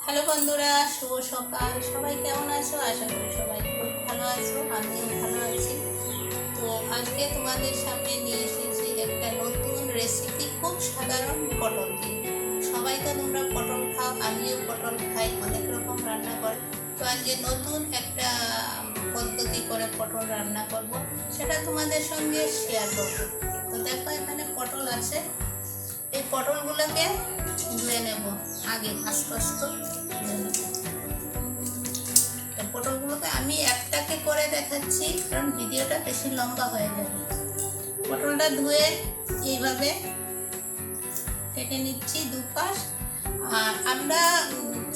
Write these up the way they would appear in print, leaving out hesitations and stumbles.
Hello বন্ধুরা, শুভ সকাল। সবাই কেমন আছো? আশা করি সবাই খুব ভালো আছো, আমিও ভালো আছি। তো আজকে তোমাদের সামনে নিয়ে এসেছি একটা নতুন রেসিপি, খুব সাধারণ, পটল দিয়ে। সবাই তো তোমরা পটল খাও, আমিও পটল খাই, অনেক রকম রান্না করি। তো আজকে নতুন একটা পদ্ধতি করে পটল রান্না করব, সেটা তোমাদের সঙ্গে শেয়ার করব। তো দেখো, এখানে পটল আছে। এই পটলগুলোকে ধুয়ে নেব, আগে আস্তে আস্তে ধুয়ে নেব। পটলগুলোকে আমি একটাকে করে দেখাচ্ছি, কারণ ভিডিওটা বেশি লম্বা হয়ে যাবে। পটলটা ধুয়ে এইভাবে কেটে নিচ্ছি দুপাশ। আর আমরা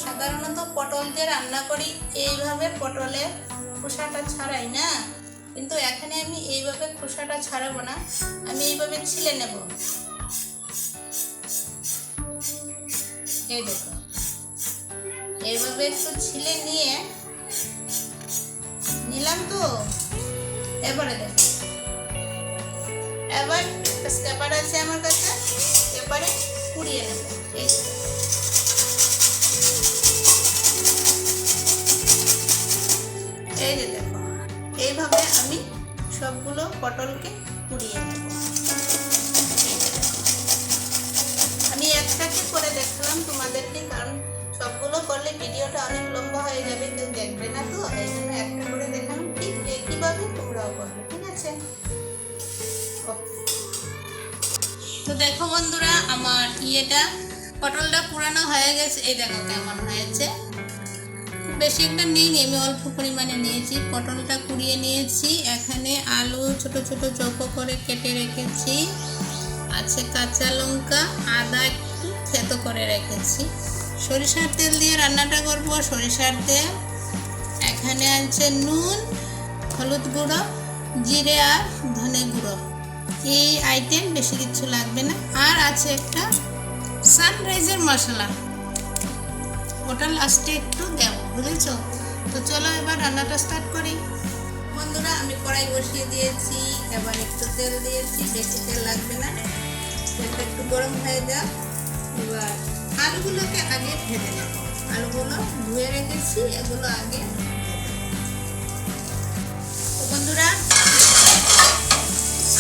সাধারণত পটল দিয়ে রান্না করি এইভাবে, পটলের খোসাটা ছাড়াই না, কিন্তু এখানে আমি এইভাবে খোসাটা ছাড়াবো না, আমি এইভাবে ছিলে নেব। এই দেখো, এইভাবে একটু ছিলে নিলাম। তো এবারে দেখো, এবার একটা স্ক্র্যাপার আছে আমার কাছে, এবারে কুড়িয়ে নেব। এই যে দেখো, এইভাবে আমি সবগুলো পটলকে কুড়িয়ে নেব। আমি একটাকে করে দেখালাম তোমাদেরকে, কারণ সবগুলো করলে ভিডিওটা অনেক লম্বা হয়ে যাবে, কেউ দেখবে না। তো এই জন্য একটা করে দেখালাম, ঠিক একইভাবে তোমরাও করবে, ঠিক আছে? তো দেখো বন্ধুরা, আমার পটলটা পুরানো হয়ে গেছে। এই দেখো কেমন হয়েছে। বেশি একটা নিইনি, আমি অল্প পরিমাণে নিয়েছি। পটলটা কুড়িয়ে নিয়েছি। এখানে আলু ছোট ছোট চৌকো করে কেটে রেখেছি, আছে কাঁচা লঙ্কা, আদা একটু থেতো করে রেখেছি। সরিষার তেল দিয়ে রান্নাটা করব, সরিষার তেল। এখানে আছে নুন, হলুদ গুঁড়ো, জিরে আর ধনে গুঁড়ো। এই আইটেম, বেশি কিছু লাগবে না। আর আছে একটা সানরাইজের মশলা, ওটা লাস্টে একটু দেব, বুঝেছো? তো চলো এবার রান্নাটা স্টার্ট করি। বন্ধুরা, আমি কড়াই বসিয়ে দিয়েছি, এবার একটু তেল দিয়েছি, বেশি তেল লাগবে না। তেলটা একটু গরম হয়ে যাক। এবার আলুগুলোকে আগে ভেজে নেব। আলুগুলো ধুয়ে রেখেছি, এগুলো আগে। তো বন্ধুরা,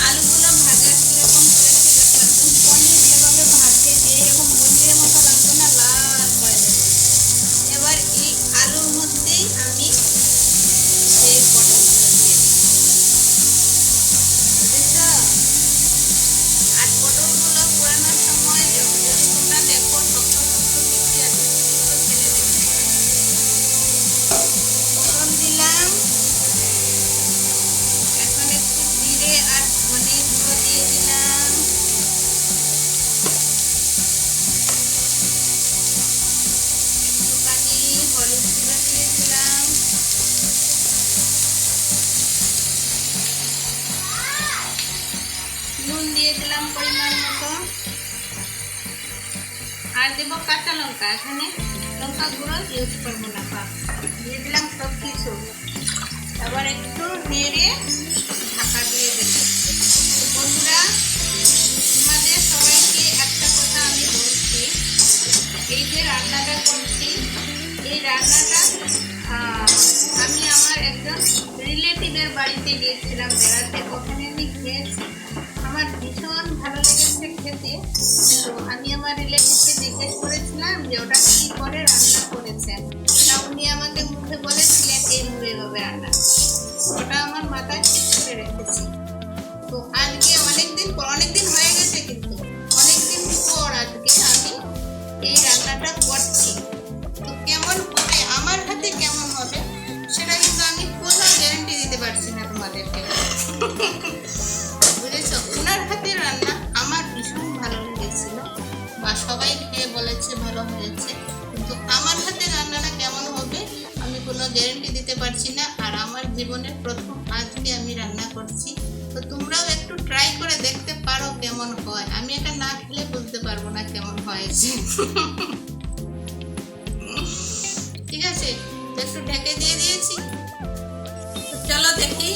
আলুগুলো ভাজা কিরকম করেছি দেখো, একদম পনির যেভাবে ভাজে এরকম পনিরের মতো লাগবে না, লাল করে দেবো। এবার এই আলুর মধ্যেই আমি এই পটলগুলো দিয়ে দিই, বুঝেছো? আর পটলগুলো পোড়ানোর সময় যদি তোমরা দেখো শক্ত শক্ত মিষ্টি আছে, সেগুলো ফেলে দেবে। পটল দিলাম, এখন একটু জিরে আর ধনে গুঁড়ো দিয়ে দিলাম। একটুখানি হলুদ গুঁড়ো দিয়ে দিলাম। নুন দিয়ে দিলাম পরিমাণ মতো। আর দেব কাঁচা লঙ্কা, এখানে লঙ্কা গুঁড়ো ইউজ করবো না, দিয়ে দিলাম সব কিছু। এবার একটু নেড়ে ঢাকা দিয়ে দেব। বন্ধুরা, তোমাদের সবাইকে একটা কথা আমি বলছি, এই যে রান্নাটা করছি, এই রান্নাটা আমি আমার একজন রিলেটিভের বাড়িতে গিয়েছিলাম বেড়াতে, ওখানে আমি খেয়েছি। আমার ভীষণ ভালো লেগেছে খেতে। তো আমি আমার রিলেটিভকে জিজ্ঞেস করেছিলাম যে ওটা কি করে রান্না করেছেন। তা উনি আমাকে মুখে বলেছিলেন এইভাবে রান্না। ওটা আমার মাথায় ঠিক করে রেখেছি। তো আজকে অনেকদিন হয়ে গেছে, কিন্তু অনেকদিন পর আজকে আমি এই রান্নাটা করছি। তো কেমন হবে, আমার হাতে কেমন হবে, সেটা কিন্তু আমি কোনো গ্যারান্টি দিতে পারছি না তোমাদেরকে, বুঝেছো? ওনার হাতের রান্না আমার ভীষণ ভালো লেগেছিল, বা সবাই খেয়ে বলেছে ভালো হয়েছে, কিন্তু আমার হাতের রান্নাটা কেমন হবে আমি কোনো গ্যারান্টি দিতে পারছি না। আর আমার জীবনের প্রথম আজকে আমি রান্না করছি। তো তোমরাও একটু ট্রাই করে দেখতে পারো কেমন হয়। আমি এটা না খেলে বুঝতে পারবো না কেমন হয়েছে। ঠিক আছে, একটু ঢেকে দিয়ে দিয়েছি। চলো দেখি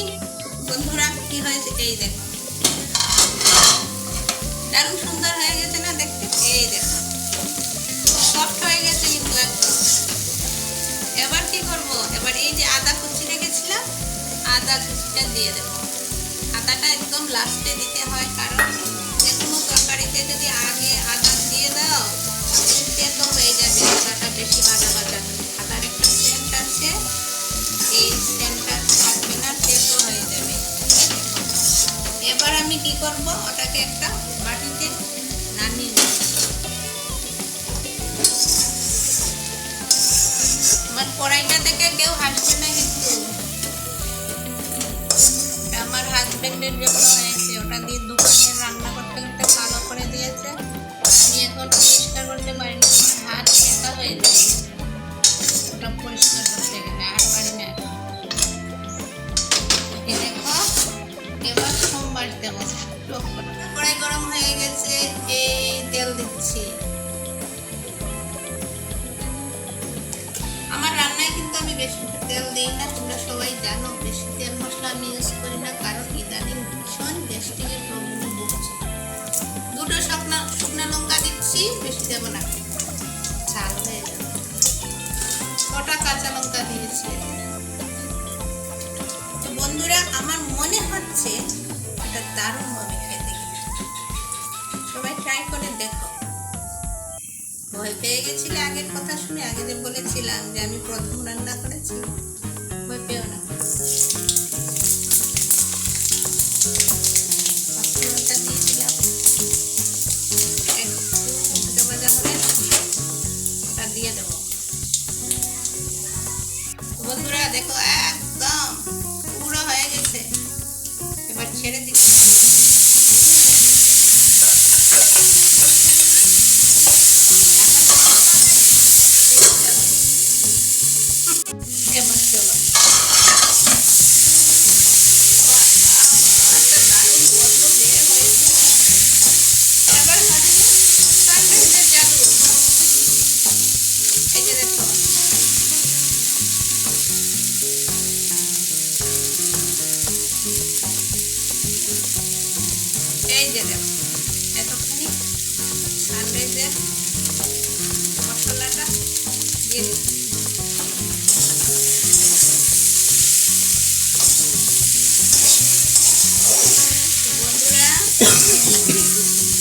বন্ধুরা কি হয়েছে। এই দেখো, দারুণ সুন্দর হয়ে গেছে না দেখতে? এই দেখো, সফট হয়ে গেছে কিন্তু একদম। এবার এই যে আদা কুচি রেখেছিলাম, আদা কুচিটা দিয়ে দেবো। আদাটা একদম লাস্টে দিতে হয়, কারণ যে কোনো তরকারিতে যদি আগে আদা দিয়ে দাও তেতো হয়ে যাবে, আদাটা বেশি ভাজা ভাজা হলে। আদার একটা সেন্ট আছে, এই সেন্টটা থাকবে না, তেতো হয়ে যাবে। এবার আমি কি করব, ওটাকে একটা বাটিতে নামিয়ে নেব। আমার কড়াইটা দেখে কেউ হাসবে না কিন্তু, আমার হাজবেন্ডের জন্য হয়েছে। ওটা দিয়ে দোকানে রান্না করতে করতে কালো করে দিয়েছে, আমি এখন পরিষ্কার করতে পারি না, আমার হাত ব্যথা হয়ে যায় ওটা পরিষ্কার করতে গেলে, আর পারি না। দেখো এবার সোমবার দেবো। কড়াই গরম হয়ে গেছে, এই তেল দিচ্ছি। আমার রান্নায় কিন্তু আমি বেশি তেল দিই না, তোমরা সবাই জানো। বেশি তেল মশলা আমি ইউজ করি না, কারণ ইদানিং ভীষণ গ্যাস্ট্রিকের প্রবলেমে ভুগছি। দুটো শুকনো লঙ্কা দিচ্ছি, বেশি দেবো না, ঝাল হয়ে যাবে। কটা কাঁচা লঙ্কা দিয়েছি। তো বন্ধুরা, আমার মনে হচ্ছে এটা দারুণ হবে খেতে, সবাই ট্রাই করে দেখো। ভয় পেয়ে গেছিলে আগের কথা শুনে, আগে যে বলেছিলাম যে আমি প্রথম রান্না করেছি, ভয় পেও না। পাঁচফোড়নটা দিয়ে দিলাম, একটু ভাজা হলে ওটা দিয়ে দেবো। বন্ধুরা দেখো একদম পুরো হয়ে গেছে, এবার ছেড়ে দিচ্ছি। এবার চলো, একটা দারুণ গন্ধ বের হয়েছে। এবার হচ্ছে সানরাইজের জাদু। এই যে দেখো, এই যে দেখো, এতখানি সানরাইজের মশলাটা দিয়ে দিচ্ছি।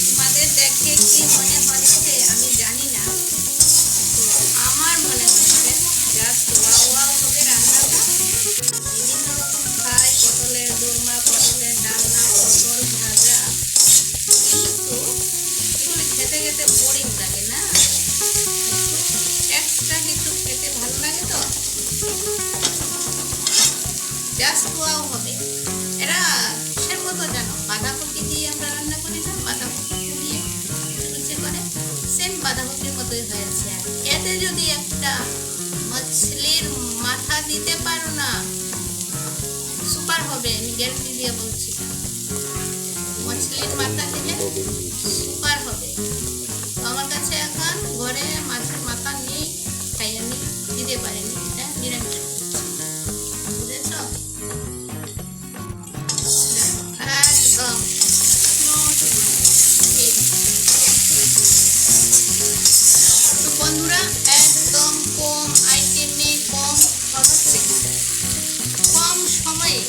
তোমাদের দেখে কি মনে হচ্ছে আমি জানি না, তো আমার মনে হচ্ছে জাস্ট ওয়াও ওয়াও হবে রান্নাটা। বিভিন্ন রকম খাই, পটলের দোরমা, পটলের ডালনা, পটল ভাজা, কিন্তু এগুলো খেতে খেতে বোরিং লাগে না, এক্সট্রা কিছু খেতে ভালো লাগে। তো জাস্ট ওয়াও হবে। এরা কিসের মতো জানো, বাঁধাকপি দিয়ে আমরা রান্না করি না, বাঁধাকপি দিয়ে লুচি করে, সেম বাঁধাকপির মতোই হয়েছে। এতে যদি একটা মাছলির মাথা দিতে পারো না, সুপার হবে, আমি গ্যারান্টি দিয়ে বলছি। মাছলির মাথা দিলে সুপার হবে। তো আমার কাছে এখন ঘরে মাছের মাথা নেই, তাই আমি দিতে পারিনি, এটা নিরামিষ। বুঝেছ? একদম তো বন্ধুরা, একদম কম আইটেমে, কম খরচে, কম সময়ে